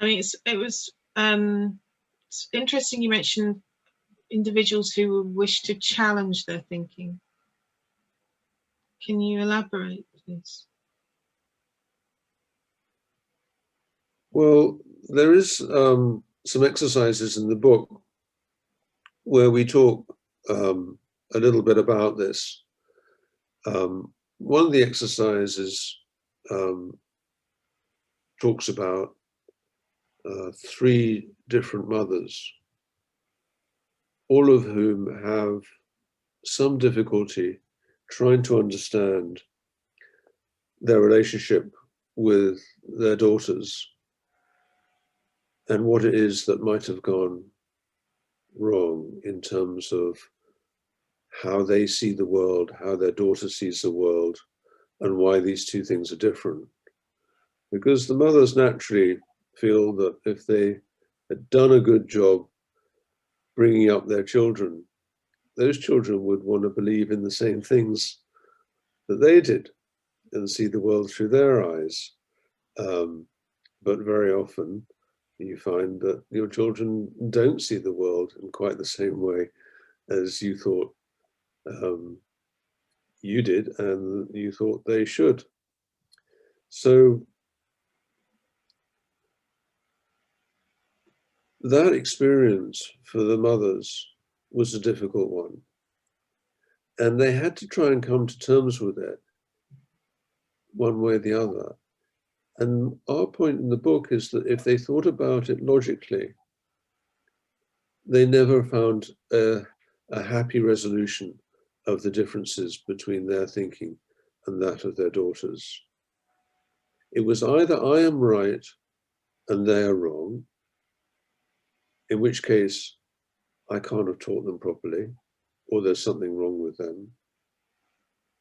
I mean, it's interesting you mentioned individuals who wish to challenge their thinking. Can you elaborate, please? Well, there is some exercises in the book where we talk a little bit about this. One of the exercises talks about 3 different mothers, all of whom have some difficulty trying to understand their relationship with their daughters and what it is that might have gone wrong in terms of how they see the world, how their daughter sees the world, and why these 2 things are different. Because the mothers naturally feel that if they had done a good job bringing up their children, those children would want to believe in the same things that they did and see the world through their eyes. But very often you find that your children don't see the world in quite the same way as you thought you did and you thought they should. So that experience for the mothers was a difficult one. And they had to try and come to terms with it one way or the other. And our point in the book is that if they thought about it logically, they never found a happy resolution of the differences between their thinking and that of their daughters. It was either I am right and they are wrong, in which case I can't have taught them properly, or there's something wrong with them.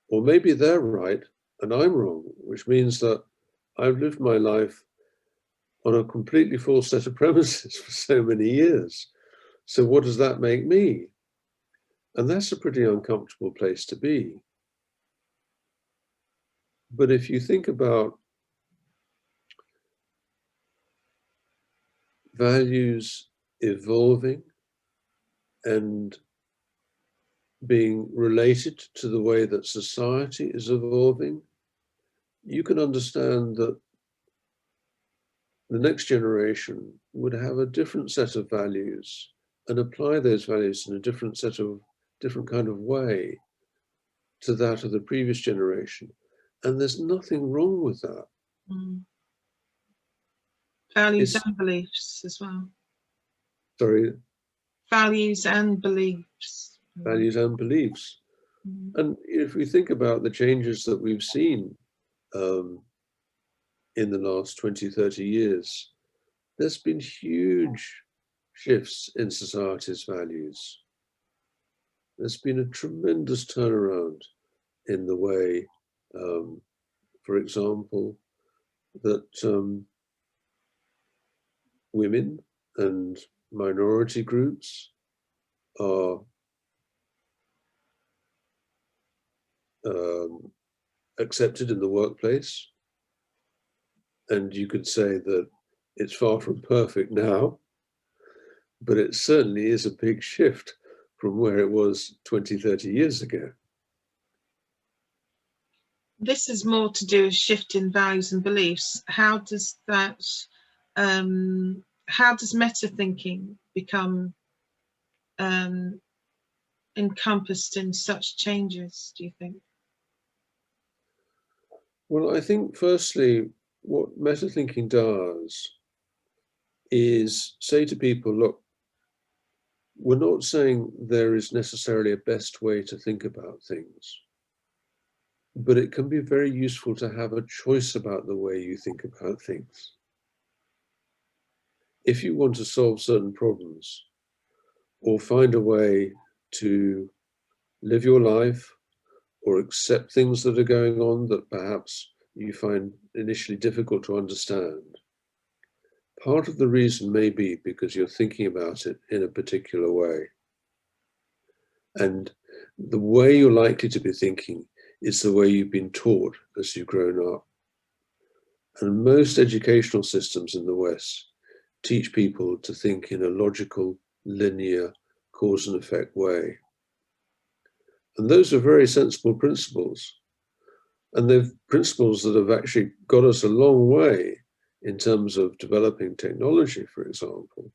Or maybe they're right and I'm wrong, which means that I've lived my life on a completely false set of premises for so many years. So what does that make me? And that's a pretty uncomfortable place to be. But if you think about values evolving and being related to the way that society is evolving, you can understand that the next generation would have a different set of values and apply those values in a different kind of way to that of the previous generation. And there's nothing wrong with that. Mm. Values and beliefs as well. Sorry? Values and beliefs. Values and beliefs. Mm. And if we think about the changes that we've seen in the last 20, 30 years, there's been huge shifts in society's values. There's been a tremendous turnaround in the way, for example, that women and minority groups are accepted in the workplace. And you could say that it's far from perfect now, but it certainly is a big shift from where it was 20, 30 years ago. This is more to do with shift in values and beliefs. How does that, how does metathinking become encompassed in such changes, do you think? Well, I think firstly, what metathinking does is say to people, look, we're not saying there is necessarily a best way to think about things, but it can be very useful to have a choice about the way you think about things. If you want to solve certain problems or find a way to live your life or accept things that are going on that perhaps you find initially difficult to understand, part of the reason may be because you're thinking about it in a particular way. And the way you're likely to be thinking is the way you've been taught as you've grown up. And most educational systems in the West teach people to think in a logical, linear, cause and effect way. And those are very sensible principles. And they're principles that have actually got us a long way in terms of developing technology, for example.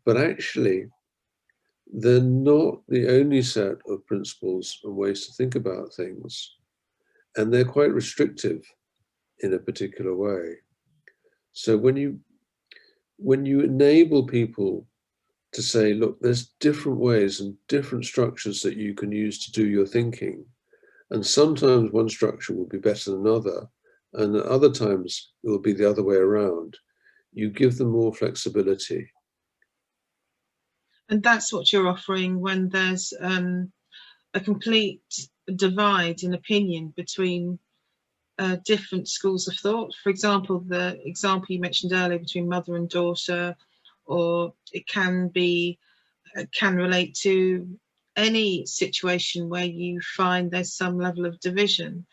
But actually, they're not the only set of principles and ways to think about things. And they're quite restrictive in a particular way. So when you enable people to say, look, there's different ways and different structures that you can use to do your thinking. And sometimes one structure will be better than another, and at other times it will be the other way around. You give them more flexibility. And that's what you're offering when there's a complete divide in opinion between different schools of thought. For example, the example you mentioned earlier between mother and daughter, or it can relate to any situation where you find there's some level of division.